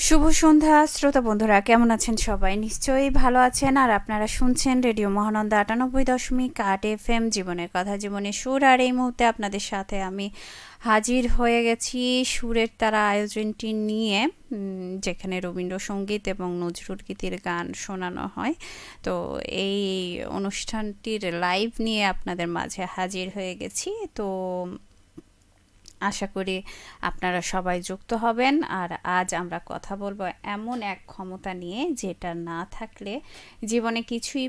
শুভ সন্ধ্যা শ্রোতা বন্ধুরা, কেমন আছেন সবাই? নিশ্চয়ই ভালো আছেন। আর আপনারা শুনছেন রেডিও মহানন্দা 98.8 FM, জীবনের কথা, জীবনের সুর। আর এই মুহূর্তে আপনাদের সাথে আমি হাজির হয়ে গেছি সুরের তারা আয়োজনটি নিয়ে, যেখানে রবীন্দ্রসঙ্গীত এবং নজরুল গীতির গান শোনানো হয়। তো এই অনুষ্ঠানটির লাইভ নিয়ে আপনাদের মাঝে হাজির হয়ে গেছি। তো আশা করি আপনারা সবাই যুক্ত হবেন। আর আজ আমরা কথা বলবো এমন এক ক্ষমতা নিয়ে, যেটা না থাকলে জীবনে কিছুই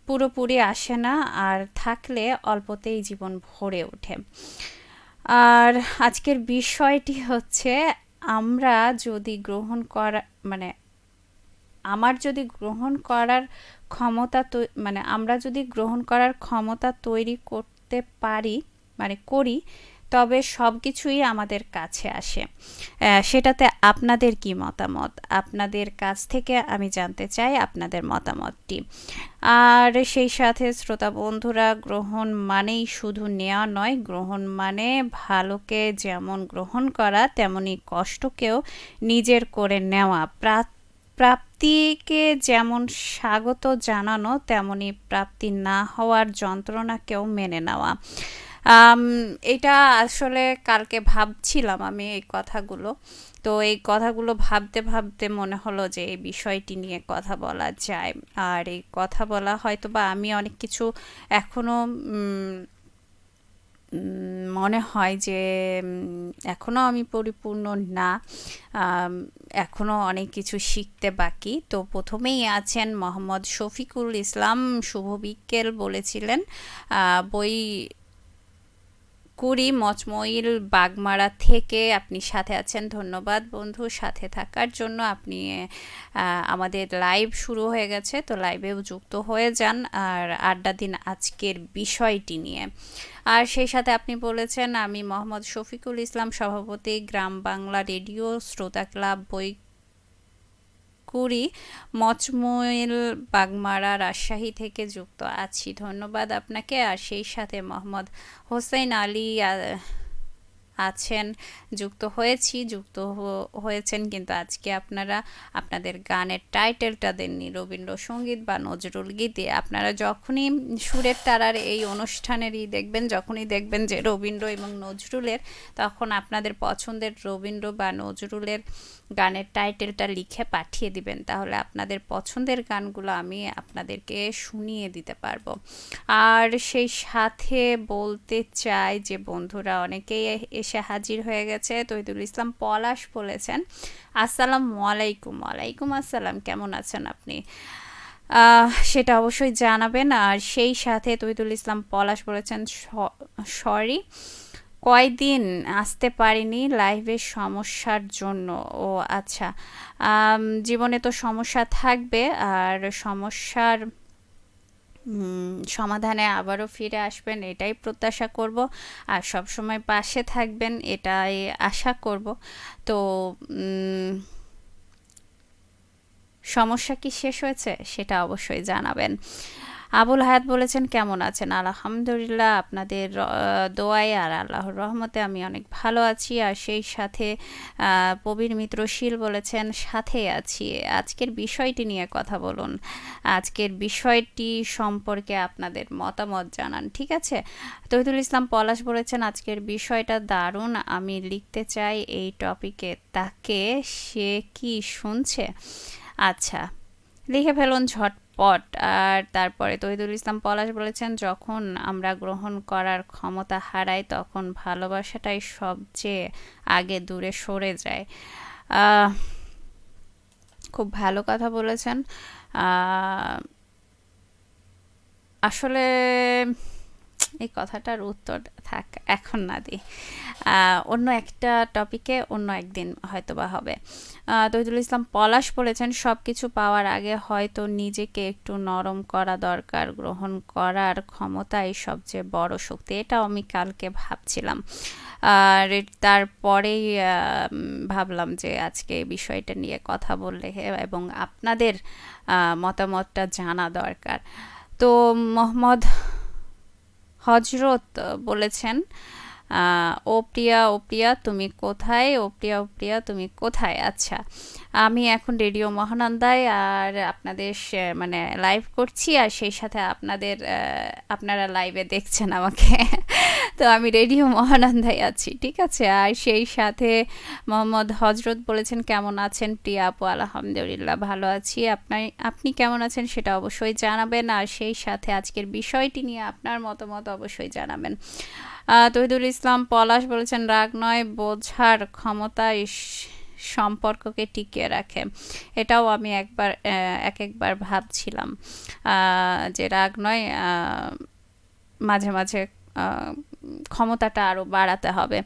পুরোপুরি আসে না, আর থাকলে অল্পতেই জীবন ভরে ওঠে। আর আজকের বিষয়টি হচ্ছে, আমরা যদি গ্রহণ করা মানে আমার যদি গ্রহণ করার আমরা যদি গ্রহণ করার ক্ষমতা তৈরি করতে পারি, করি, তবে সব কিছুই আমাদের কাছে আসে। সেটাতে আপনাদের কি মতামত? আপনাদের কাছ থেকে আমি জানতে চাই আপনাদের মতামতটি। আর সেই সাথে শ্রোতা বন্ধুরা, গ্রহণ মানেই শুধু নেওয়া নয়, গ্রহণ মানে ভালোকে যেমন গ্রহণ করা, তেমনি কষ্টকেও নিজের করে নেওয়া। প্রাপ্তিকে যেমন স্বাগত জানানো, তেমনি প্রাপ্তি না হওয়ার যন্ত্রণাকেও মেনে নেওয়া। আম, এটা আসলে কালকে ভাবছিলাম আমি এই কথাগুলো। তো এই কথাগুলো ভাবতে ভাবতে মনে হলো যে এই বিষয়টি নিয়ে কথা বলা যায়। আর এই কথা বলা হয়তো বা আমি অনেক কিছু এখনো মনে হয় যে এখনও আমি পরিপূর্ণ না। আম, এখনও অনেক কিছু শিখতে বাকি। তো প্রথমেই আছেন মোহাম্মদ শফিকুল ইসলাম, শুভ বিকেল বলেছিলেন। বই কুড়ি মচমইল বাগমারা থেকে আপনি সাথে আছেন। ধন্যবাদ বন্ধু সাথে থাকার জন্য। আপনি আমাদের লাইভ শুরু হয়ে গেছে, তো লাইভেও যুক্ত হয়ে যান আর আড্ডা দিন আজকের বিষয়টি নিয়ে। আর সেই সাথে আপনি বলেছেন, আমি মোহাম্মদ শফিকুল ইসলাম, সভাপতি গ্রাম বাংলা রেডিও শ্রোতা ক্লাব, বই কুড়ি মচমইল বাগমারা, রাজশাহী থেকে যুক্ত আছি। ধন্যবাদ আপনাকে। আর সেই সাথে মোহাম্মদ হোসেন আলী আছেন, যুক্ত হয়েছেন, কিন্তু আজকে আপনারা আপনাদের গানের টাইটেলটা দেননি রবীন্দ্রসঙ্গীত বা নজরুল গীতি। আপনারা যখনই সুরের তারার এই অনুষ্ঠানেরই দেখবেন, যখনই দেখবেন যে রবীন্দ্র এবং নজরুলের, তখন আপনাদের পছন্দের রবীন্দ্র বা নজরুলের গানের টাইটেলটা লিখে পাঠিয়ে দিবেন। তাহলে আপনাদের পছন্দের গানগুলো আমি আপনাদেরকে শুনিয়ে দিতে পারবো। আর সেই সাথে বলতে চাই যে বন্ধুরা অনেকেই এসে হাজির হয়ে গেছে। তৈদুল ইসলাম পলাশ বলেছেন, আসসালামু আলাইকুম। ওয়ালাইকুম আসসালাম, কেমন আছেন আপনি? সেটা অবশ্যই জানাবেন। আর সেই সাথে তৈদুল ইসলাম পলাশ বলেছেন, সরি কয়দিন আসতে পারিনি লাইভের সমস্যার জন্য। ও আচ্ছা, জীবনে তো সমস্যা থাকবে, আর সমস্যার সমাধানে আবারও ফিরে আসবেন এটাই প্রত্যাশা করব। আর সব সময় পাশে থাকবেন এটাই আশা করব। তো সমস্যা কি শেষ হয়েছে সেটা অবশ্যই জানাবেন। আবুল হায়াত বলেছেন, কেমন আছেন? আলহামদুলিল্লাহ, আপনাদের দোয়ায় আর আল্লাহর রহমতে আমি অনেক ভালো আছি। আর সেই সাথে প্রবীর মিত্রশীল বলেছেন, সাথে আছি। আজকের বিষয়টি নিয়ে কথা বলুন, আজকের বিষয়টি সম্পর্কে আপনাদের মতামত জানান, ঠিক আছে? তহিদুল ইসলাম পলাশ বলেছেন, আজকের বিষয়টা দারুণ, আমি লিখতে চাই এই টপিকে, তাকে সে কি শুনছে? আচ্ছা, লিখে ফেলুন ঝটপট। আর তারপরে তহিদুল ইসলাম পলাশ বলেছেন, যখন আমরা গ্রহণ করার ক্ষমতা হারাই, তখন ভালোবাসাটাই সবচেয়ে আগে দূরে সরে যায়। খুব ভালো কথা বলেছেন। আসলে এই কথাটার উত্তর থাক, এখন না দিই, অন্য একটা টপিকে অন্য একদিন হয়তো বা হবে। তহিদুল ইসলাম পলাশ বলেছেন, সব কিছু পাওয়ার আগে হয়তো নিজেকে একটু নরম করা দরকার, গ্রহণ করার ক্ষমতাই সবচেয়ে বড় শক্তি। এটাও আমি কালকে ভাবছিলাম। আর তারপরেই ভাবলাম যে আজকে এই বিষয়টা নিয়ে কথা বললে এবং আপনাদের মতামতটা জানা দরকার। তো মোহাম্মদ হজরত বলেছেন, ও প্রিয়া, ও প্রিয়া তুমি কোথায়? ও প্রিয়া, ও প্রিয়া তুমি কোথায়? আচ্ছা, আমি এখন রেডিও মহানন্দায় আর আপনাদের মানে লাইভ করছি, আর সেই সাথে আপনারা লাইভে দেখছেন আমাকে। তো আমি রেডিও মহানন্দায় আছি, ঠিক আছে। আর সেই সাথে মোহাম্মদ হজরত বলেছেন কেমন আছেন প্রিয়া আপু? আলহামদুলিল্লাহ ভালো আছি। আপনি কেমন আছেন সেটা অবশ্যই জানাবেন, আর সেই সাথে আজকের বিষয়টি নিয়ে আপনার মতামত অবশ্যই জানাবেন। তহিদুল ইসলাম পলাশ বলেছেন রাগ নয়, বোঝার ক্ষমতা সম্পর্ককে টিকিয়ে রাখে। এটাও আমি একবার ভাবছিলাম যে রাগ নয়, মাঝে মাঝে ক্ষমতাটা আরও বাড়াতে হবে,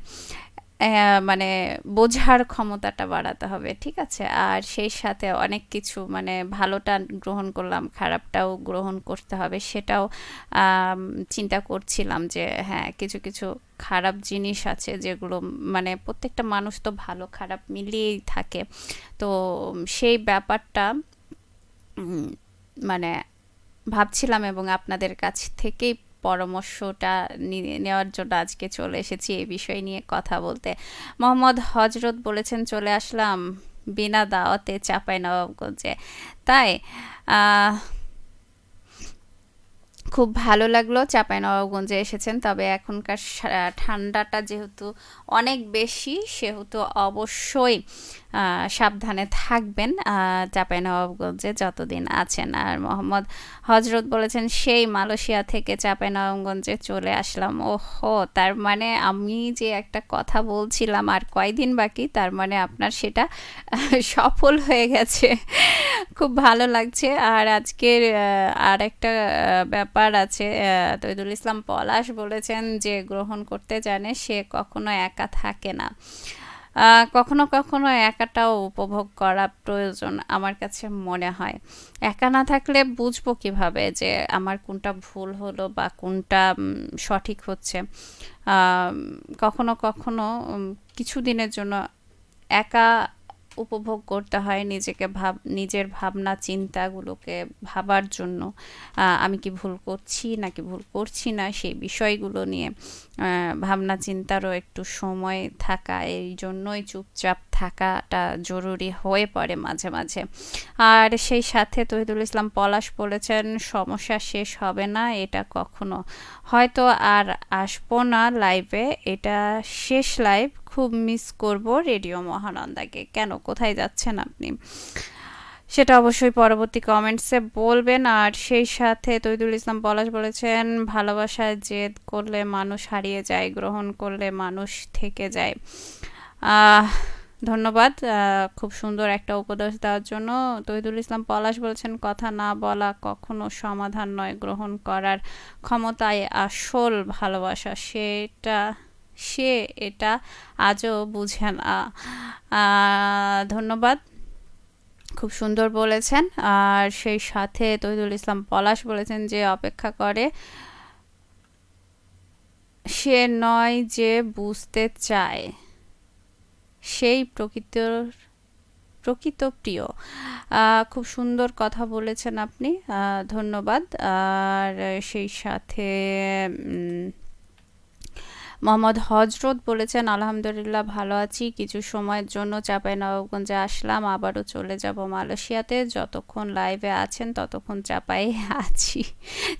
মানে বোঝার ক্ষমতাটা বাড়াতে হবে, ঠিক আছে। আর সেই সাথে অনেক কিছু মানে ভালোটা গ্রহণ করলাম, খারাপটাও গ্রহণ করতে হবে, সেটাও চিন্তা করছিলাম যে হ্যাঁ, কিছু কিছু খারাপ জিনিস আছে যেগুলো মানে প্রত্যেকটা মানুষ তো ভালো খারাপ মিলিয়েই থাকে। তো সেই ব্যাপারটা মানে ভাবছিলাম, এবং আপনাদের কাছ থেকেই পরামর্শটা নেওয়ার জন্য আজকে চলে এসেছি এই বিষয় নিয়ে কথা বলতে। মোহাম্মদ হজরত বলেছেন চলে আসলাম বিনা দাওয়াতে চাঁপাইনবাবগঞ্জে। তাই আহ খুব ভালো লাগলো চাঁপাইনবাবগঞ্জে এসেছেন, তবে এখনকার ঠান্ডাটা যেহেতু অনেক বেশি, সেহেতু অবশ্যই সাবধানে থাকবেন চাঁপাইনবাবগঞ্জে যতদিন আছেন। আর মোহাম্মদ হজরত বলেছেন সেই মালয়েশিয়া থেকে চাঁপাইনবাবগঞ্জে চলে আসলাম। ওহো, তার মানে আমি যে একটা কথা বলছিলাম আর কয়দিন বাকি, তার মানে আপনার সেটা সফল হয়ে গেছে। খুব ভালো লাগছে। আর আজকের আর একটা ব্যাপার আছে, তৈদুল ইসলাম পলাশ বলেছেন যে গ্রহণ করতে জানে সে কখনো একা থাকে না। কখনো কখনো একাটাও উপভোগ করা প্রয়োজন আমার কাছে মনে হয়। একা না থাকলে বুঝবো কিভাবে যে আমার কোনটা ভুল হলো বা কোনটা সঠিক হচ্ছে। কখনো কখনো কিছু দিনের জন্য একা উপভোগ করতে হয় নিজের ভাবনা চিন্তাগুলোকে ভাবার জন্য। আমি কি ভুল করছি নাকি ভুল করছি না, সেই বিষয়গুলো নিয়ে ভাবনা চিন্তারও একটু সময় থাকা, এই জন্যই চুপচাপ থাকাটা জরুরি হয়ে পড়ে মাঝে মাঝে। আর সেই সাথে তহিদুল ইসলাম পলাশ বলেছেন সমস্যা শেষ হবে না এটা কখনো, হয়তো আর আসবো না লাইভে, এটা শেষ লাইভ, খুব মিস করব রেডিও মহানন্দাকে। কেন, কোথায় যাচ্ছেন আপনি? সেটা অবশ্যই পরবর্তী কমেন্টসে বলবেন। আর সেই সাথে তহিদুল ইসলাম পলাশ বলেছেন ভালোবাসায় জেদ করলে মানুষ হারিয়ে যায়, গ্রহণ করলে মানুষ থেকে যায়। ধন্যবাদ খুব সুন্দর একটা উপদেশ দেওয়ার জন্য। তহিদুল ইসলাম পলাশ বলছেন কথা না বলা কখনো সমাধান নয়, গ্রহণ করার ক্ষমতায় আসল ভালোবাসা, সে এটা আজও বুঝে না। ধন্যবাদ, খুব সুন্দর বলেছেন। আর সেই সাথে তহিদুল ইসলাম পলাশ বলেছেন যে অপেক্ষা করে সে নয় যে বুঝতে চায়, সেই প্রকৃত প্রিয়। খুব সুন্দর কথা বলেছেন আপনি, ধন্যবাদ। আর সেই সাথে মোহাম্মদ হজরত বলেছেন আলহামদুলিল্লাহ ভালো আছি, কিছু সময়ের জন্য চাঁপাইনবাবগঞ্জে আসলাম, আবারও চলে যাব মালয়েশিয়াতে, যতক্ষণ লাইভে আছেন ততক্ষণ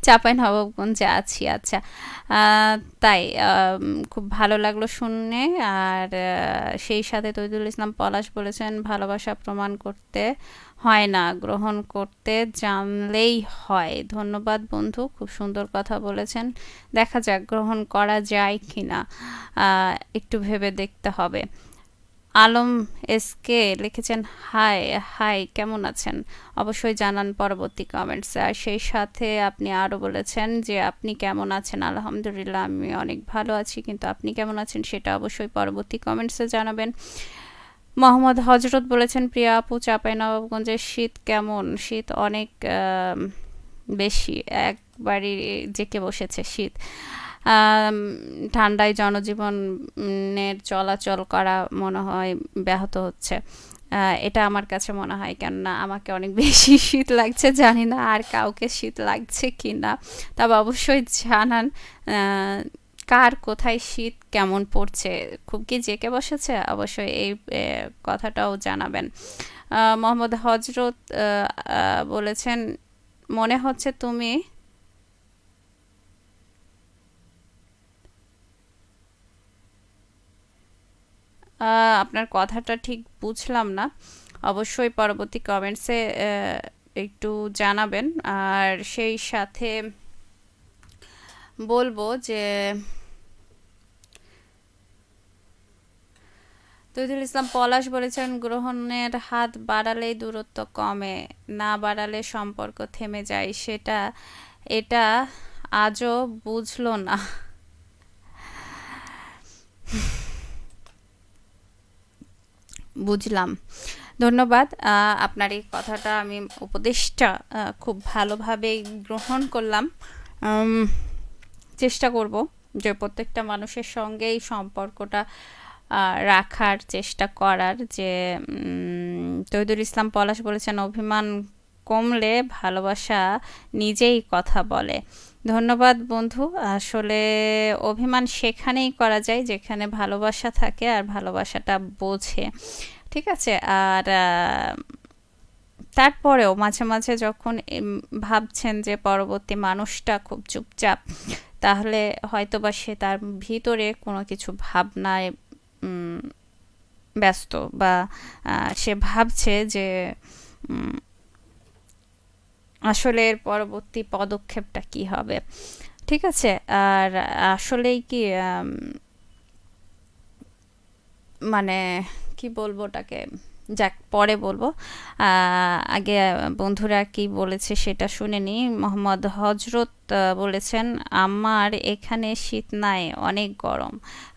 চাঁপাইনবাবগঞ্জে আছি। আচ্ছা, তাই খুব ভালো লাগলো শুনে। আর সেই সাথে তহিদুল ইসলাম পলাশ বলেছেন ভালোবাসা প্রমাণ করতে হয় না, গ্রহণ করতে জানলেই হয়। ধন্যবাদ বন্ধু, খুব সুন্দর কথা বলেছেন। দেখা যাক গ্রহণ করা যায় কি না, একটু ভেবে দেখতে হবে। আলম এসকে লিখেছেন হাই হাই, কেমন আছেন অবশ্যই জানান পরবর্তী কমেন্টসে। আর সেই সাথে আপনি আরও বলেছেন যে আপনি কেমন আছেন? আলহামদুলিল্লাহ আমি অনেক ভালো আছি, কিন্তু আপনি কেমন আছেন সেটা অবশ্যই পরবর্তী কমেন্টসে জানাবেন। মোহাম্মদ হজরত বলেছেন প্রিয়া আপু চাঁপাইনবাবগঞ্জের শীত কেমন? শীত অনেক বেশি, একবারই জেঁকে বসেছে শীত। ঠান্ডায় জনজীবনের চলাচল করা মনে হয় ব্যাহত হচ্ছে, এটা আমার কাছে মনে হয়। কেননা আমাকে অনেক বেশি শীত লাগছে, জানি না আর কাউকে শীত লাগছে কি না, তবে অবশ্যই জানান কার কোথায় শীত কেমন পড়ছে, খুব কি জেঁকে বসেছে? অবশ্যই এই কথাটাও জানাবেন। মোহাম্মদ হজরত বলেছেন, মনে হচ্ছে তুমি আপনার কথাটা ঠিক বুঝলাম না, অবশ্যই পরবর্তী কমেন্টসে একটু জানাবেন। আর সেই সাথে বলবো যে তৈদুল ইসলাম পলাশ বলেছেন, গ্রহণের হাত বাড়ালেই দূরত্ব কমে, না বাড়ালে সম্পর্ক থেমে যায়, সেটা এটা আজও বুঝলো না। বুঝলাম, ধন্যবাদ। আপনার এই কথাটা আমি উপদেশটা খুব ভালোভাবেই গ্রহণ করলাম। উম, চেষ্টা করব যে প্রত্যেকটা মানুষের সঙ্গেই সম্পর্কটা রাখার চেষ্টা করার। যে তৈদুল ইসলাম পলাশ বলেছেন, অভিমান কমলে ভালোবাসা নিজেই কথা বলে। ধন্যবাদ বন্ধু। আসলে অভিমান সেখানেই করা যায় যেখানে ভালোবাসা থাকে আর ভালোবাসাটা বোঝে, ঠিক আছে? আর তারপরেও মাঝে মাঝে যখন ভাবছেন যে পরবর্তী মানুষটা খুব চুপচাপ, তাহলে হয়তোবা সে তার ভিতরে কোনো কিছু ভাবনায় ব্যস্ত, বা সে ভাবছে যে আসলে এর পরবর্তী পদক্ষেপটা কি হবে, ঠিক আছে? আর আসলেই কি মানে কি বলবো ওটাকে, যাক পরে বলবো। আগে বন্ধুরা কি বলেছে সেটা শুনে নি। মোহাম্মদ হজরত বলেছেন, আমার এখানে শীত নাই, অনেক গরম।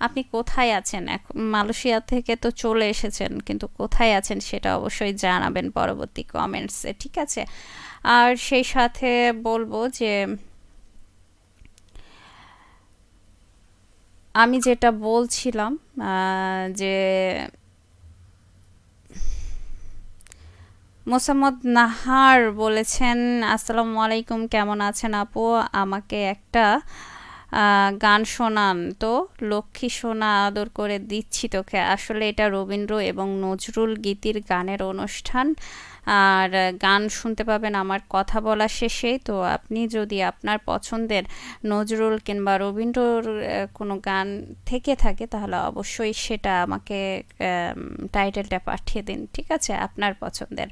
আপনি কোথায় আছেন এখন? মালয়েশিয়া থেকে তো চলে এসেছেন, কিন্তু কোথায় আছেন সেটা অবশ্যই জানাবেন পরবর্তী কমেন্টসে, ঠিক আছে? আর সেই সাথে বলবো যে আমি যেটা বলছিলাম, যে মোসাম্মদ নাহার বলেছেন, আসসালামু আলাইকুম, কেমন আছেন আপু? আমাকে একটা গান শোনান তো, লক্ষ্মী সোনা আদর করে দিচ্ছি তোকে। আসলে এটা রবীন্দ্র এবং নজরুল গীতির গানের অনুষ্ঠান, আর গান শুনতে পাবেন আমার কথা বলা শেষেই। তো আপনি যদি আপনার পছন্দের নজরুল কিংবা রবীন্দ্রর কোনো গান থেকে থাকে, তাহলে অবশ্যই সেটা আমাকে টাইটেলটা পাঠিয়ে দিন, ঠিক আছে? আপনার পছন্দের।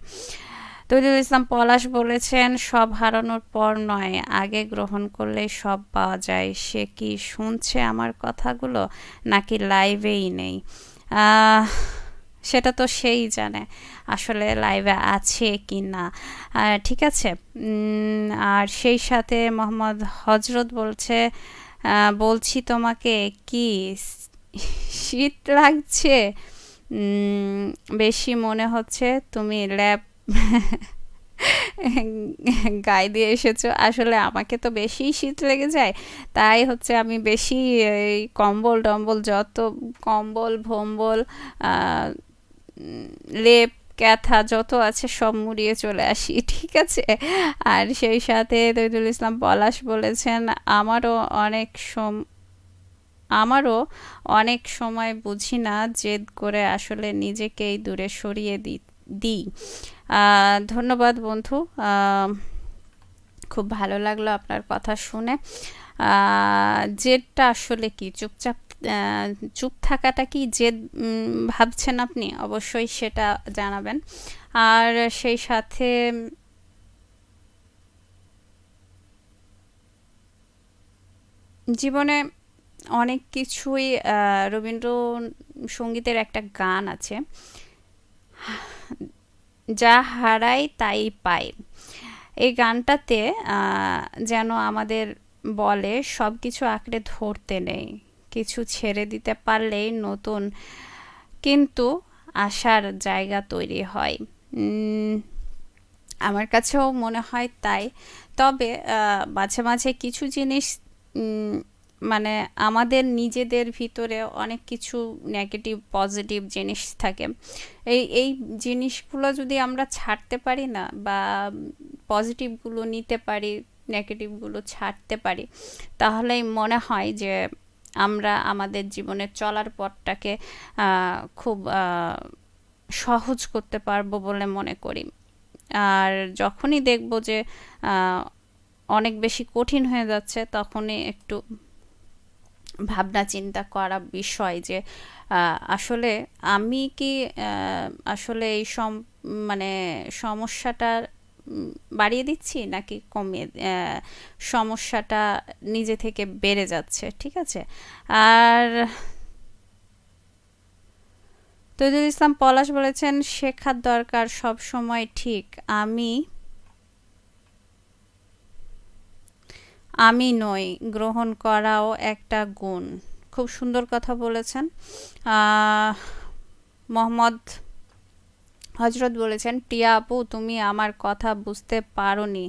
তৈদুল ইসলাম পলাশ বলেছেন, সব হারানোর পর নয়, আগে গ্রহণ করলেই সব পাওয়া যায়। সে কি শুনছে আমার কথাগুলো, নাকি লাইভেই নেই? আহ, সেটা তো সেই জানে আসলে লাইভে আছে কি না। ঠিক আছে। আর সেই সাথে মোহাম্মদ হজরত বলছে, বলছি তোমাকে কি শীত লাগছে? বেশি মনে হচ্ছে তুমি ল্যাব গায়ে দিয়ে এসেছো। আসলে আমাকে তো বেশি শীত লেগে যায়, তাই হচ্ছে আমি বেশি এই কম্বল টম্বল, যত কম্বল ভম্বল লেপ ক্যাথা যত আছে সব মুড়িয়ে চলে আসি, ঠিক আছে? আর সেই সাথে তৈদুল ইসলাম পলাশ বলেছেন, আমারও অনেক আমারও অনেক সময় বুঝি না, জেদ করে আসলে নিজেকেই দূরে সরিয়ে দিই। ধন্যবাদ বন্ধু। খুব ভালো লাগলো আপনার কথা শুনে। জেদটা আসলে কি, চুপ থাকাটা কি জেদ ভাবছেন আপনি? অবশ্যই সেটা জানাবেন। আর সেই সাথে জীবনে অনেক কিছুই, রবীন্দ্র সঙ্গীতের একটা গান আছে, যা হারাই তাই পাই। এই গানটাতে যেন আমাদের বলে, সব কিছু আঁকড়ে ধরতে নেই, কিছু ছেড়ে দিতে পারলেই নতুন কিন্তু আশার জায়গা তৈরি হয়। আমার কাছেও মনে হয় তাই। তবে মাঝে মাঝে কিছু জিনিস মানে আমাদের নিজেদের ভিতরে অনেক কিছু নেগেটিভ পজিটিভ জিনিস থাকে। এই জিনিসগুলো যদি আমরা ছাড়তে পারি না, বা পজিটিভগুলো নিতে পারি, নেগেটিভগুলো ছাড়তে পারি, তাহলেই মনে হয় যে আমরা আমাদের জীবনের চলার পথটাকে খুব সহজ করতে পারবো বলে মনে করি। আর যখনই দেখব যে আহ, অনেক বেশি কঠিন হয়ে যাচ্ছে, তখনই একটু ভাবনা চিন্তা করা বিষয় যে আসলে আমি কি আসলে মানে সমস্যাটা বাড়িয়ে দিচ্ছি নাকি কমিয়ে সমস্যাটা নিজে থেকে বেড়ে যাচ্ছে, ঠিক আছে। আর তৈজুল ইসলাম পলাশ বলেছেন শেখার দরকার সব সময়, ঠিক। আমি আমি নই, গ্রহণ করাও একটা গুণ। খুব সুন্দর কথা বলেছেন। আহ, মোহাম্মদ হজরত বলেছেন প্রিয়া আপু তুমি আমার কথা বুঝতে পারোনি,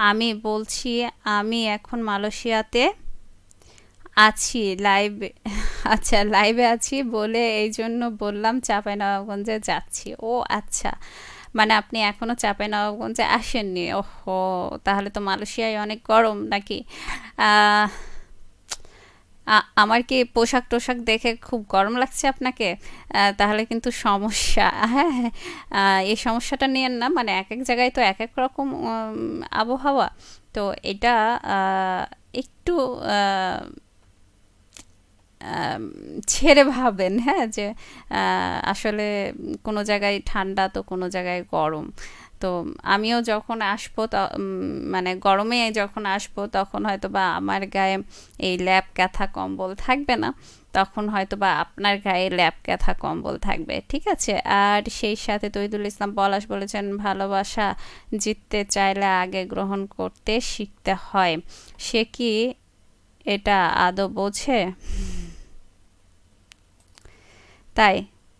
আমি বলছি আমি এখন মালয়েশিয়াতে আছি লাইভে। আচ্ছা, লাইভে আছি বলে এই জন্য বললাম চাঁপাইনবাবগঞ্জে যাচ্ছি। ও আচ্ছা, মানে আপনি এখনো চাঁপাইনবাবগঞ্জে আসেননি? ওহো, তাহলে তো মালয়েশিয়ায় অনেক গরম নাকি? আহ, আমার কি পোশাক টোশাক দেখে খুব গরম লাগছে আপনাকে? তাহলে কিন্তু সমস্যা। হ্যাঁ, হ্যাঁ। এই সমস্যাটা নিয়েন না, মানে এক এক জায়গায় তো এক এক রকম আবহাওয়া। তো এটা একটু আহ, আম, ছেড়ে ভাবেন, হ্যাঁ, যে আসলে কোনো জায়গায় ঠান্ডা তো কোনো জায়গায় গরম। তো আমিও যখন আসবো মানে গরমে যখন আসবো তখন হয়তো বা আমার গায়ে এই ল্যাপ কাঁথা কম্বল থাকবে না, তখন হয়তো বা আপনার গায়ে ল্যাপ কাঁথা কম্বল থাকবে, ঠিক আছে। আর সেই সাথে তৈদুল ইসলাম পলাশ বলেছেন ভালোবাসা জিততে চাইলে আগে গ্রহণ করতে শিখতে হয়, সে কি এটা আদৌ বোঝে? তাই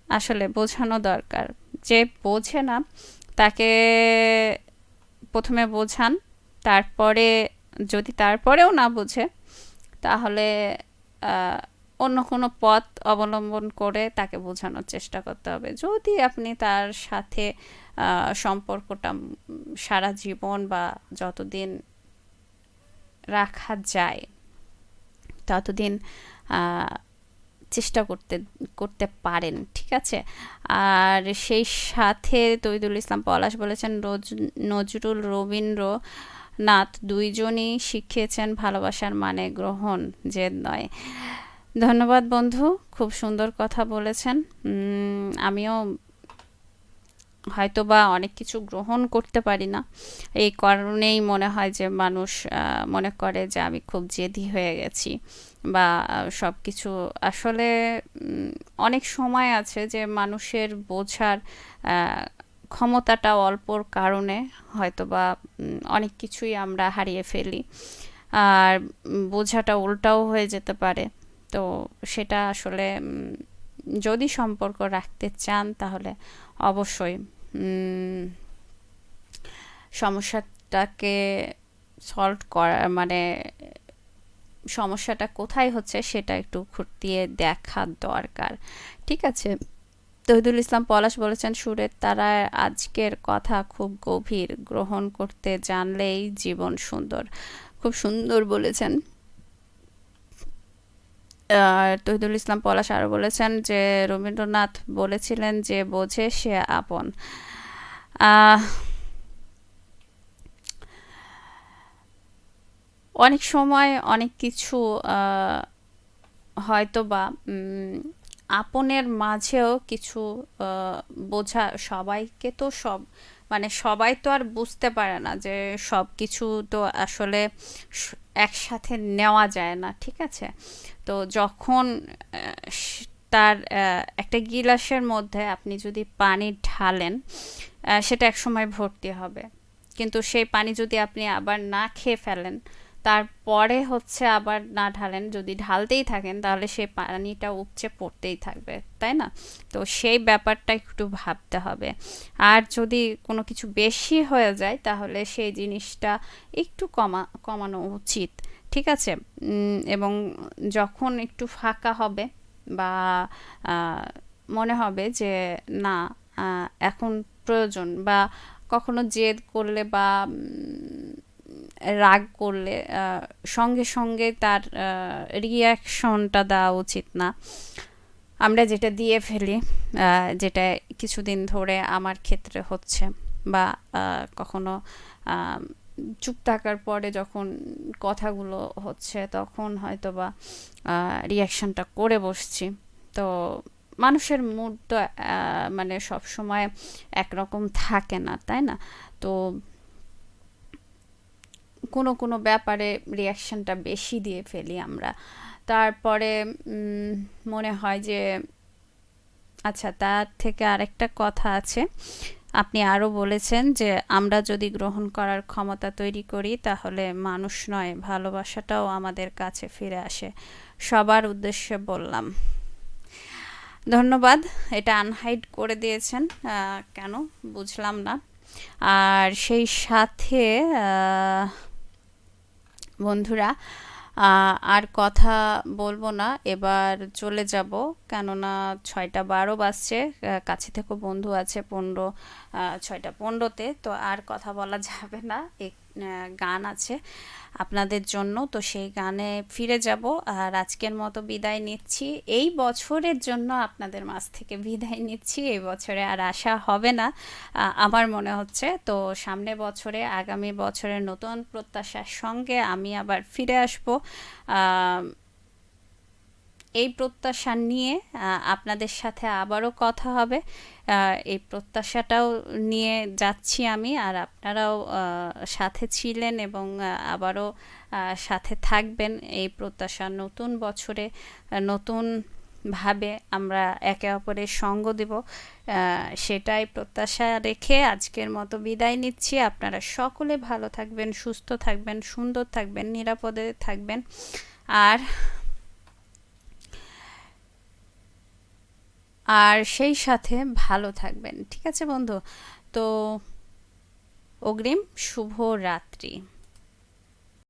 আসলে বোঝানো দরকার। যে বোঝে না তাকে প্রথমে বোঝান, তারপরে যদি তারপরেও না বোঝে তাহলে আহ, অন্য কোনো পথ অবলম্বন করে তাকে বোঝানোর চেষ্টা করতে হবে। যদি আপনি তার সাথে সম্পর্কটা সারা জীবন বা যতদিন রাখা যায় ততদিন আহ, চেষ্টা করতে করতে পারেন, ঠিক আছে। আর সেই সাথে তৈদুল ইসলাম পলাশ বলেছেন নজরুল রবীন্দ্রনাথ দুইজনই শিখিয়েছেন ভালোবাসার মানে গ্রহণ, জেদ নয়। ধন্যবাদ বন্ধু, খুব সুন্দর কথা বলেছেন। আমিও হয়তো বা অনেক কিছু গ্রহণ করতে পারি না, এই কারণেই মনে হয় যে মানুষ মনে করে যে আমি খুব জেদি হয়ে গেছি বা সব কিছু আসলে উম, অনেক সময় আছে যে মানুষের বোঝার আহ, ক্ষমতাটা অল্পর কারণে হয়তো বা অনেক কিছুই আমরা হারিয়ে ফেলি। আর বোঝাটা উল্টাও হয়ে যেতে পারে। তো সেটা আসলে যদি সম্পর্ক রাখতে চান তাহলে অবশ্যই উম, সমস্যাটাকে সলভ করা মানে সমস্যাটা কোথায় হচ্ছে সেটা একটু খতিয়ে দেখা দরকার, ঠিক আছে। তহিদুল ইসলাম পলাশ বলেছেন সুরের তারার আজকের কথা খুব গভীর, গ্রহণ করতে জানলেই জীবন সুন্দর। খুব সুন্দর বলেছেন। আর তহিদুল ইসলাম পলাশ আরও বলেছেন যে রবীন্দ্রনাথ বলেছিলেন যে বোঝে সে আপন। আহ, অনেক সময় অনেক কিছু আহ, হয়তো বা আপনের মাঝেও কিছু বোঝা সবাইকে তো সব মানে সবাই তো আর বুঝতে পারে না যে সব কিছু তো আসলে একসাথে নেওয়া যায় না, ঠিক আছে। তো যখন তার একটা গিলাসের মধ্যে আপনি যদি পানি ঢালেন সেটা একসময় ভর্তি হবে, কিন্তু সেই পানি যদি আপনি আবার না খেয়ে ফেলেন, তারপরে হচ্ছে আবার না ঢালেন, যদি ঢালতেই থাকেন তাহলে সেই পানিটা উপচে পড়তেই থাকবে, তাই না? তো সেই ব্যাপারটা একটু ভাবতে হবে। আর যদি কোনো কিছু বেশি হয়ে যায় তাহলে সেই জিনিসটা একটু কমানো উচিত, ঠিক আছে। এবং যখন একটু ফাঁকা হবে বা মনে হবে যে না এখন প্রয়োজন, বা কখনো জেদ করলে বা রাগ করলে সঙ্গে সঙ্গে তার রিয়াকশনটা দেওয়া উচিত না। আমরা যেটা দিয়ে ফেলি, যেটা কিছুদিন ধরে আমার ক্ষেত্রে হচ্ছে, বা কখনো চুপ থাকার পরে যখন কথাগুলো হচ্ছে তখন হয়তো বা রিয়াকশনটা করে বসছি। তো মানুষের মুড তো মানে সব সময় একরকম থাকে না, তাই না? তো কোনো কোনো ব্যাপারে রিয়াকশনটা বেশি দিয়ে ফেলি আমরা। তারপরে মনে হয় যে আচ্ছা, তার থেকে আরেকটা কথা আছে। আপনি আরও বলেছেন যে আমরা যদি গ্রহণ করার ক্ষমতা তৈরি করি তাহলে মানুষ নয়, ভালোবাসাটাও আমাদের কাছে ফিরে আসে। সবার উদ্দেশ্যে বললাম। ধন্যবাদ। এটা আনহাইড করে দিয়েছেন কেন বুঝলাম না। আর সেই সাথে বন্ধুরা, আর কথা বলবো না, এবার চলে যাব। কেননা 6টা 12 বাজছে। কাছে থেকে বন্ধু আছে 6টা 15-তে, তো আর কথা বলা যাবে না। এক গান আছে আপনাদের জন্য, তো সেই গানে ফিরে যাব। আর আজকের মতো বিদায় নিচ্ছি, এই বছরের জন্য আপনাদের মাঝ থেকে বিদায় নিচ্ছি। এই বছরে আর আসা হবে না আমার মনে হচ্ছে। তো সামনে বছরে, আগামী বছরের নতুন প্রত্যাশার সঙ্গে আমি আবার ফিরে আসব। এই প্রত্যাশা নিয়ে আপনাদের সাথে আবারও কথা হবে। এই প্রত্যাশাটাও নিয়ে যাচ্ছি আমি, আর আপনারাও সাথে ছিলেন এবং আবারও সাথে থাকবেন এই প্রত্যাশা। নতুন বছরে নতুন ভাবে আমরা একে অপরের সঙ্গ দেব, সেটাই প্রত্যাশা রেখে আজকের মতো বিদায় নিচ্ছি। আপনারা সকলে ভালো থাকবেন, সুস্থ থাকবেন, সুন্দর থাকবেন, নিরাপদে থাকবেন। আর আর সেই সাথে ভালো থাকবেন। ঠিক আছে বন্ধু? তো অগ্রিম শুভ রাত্রি।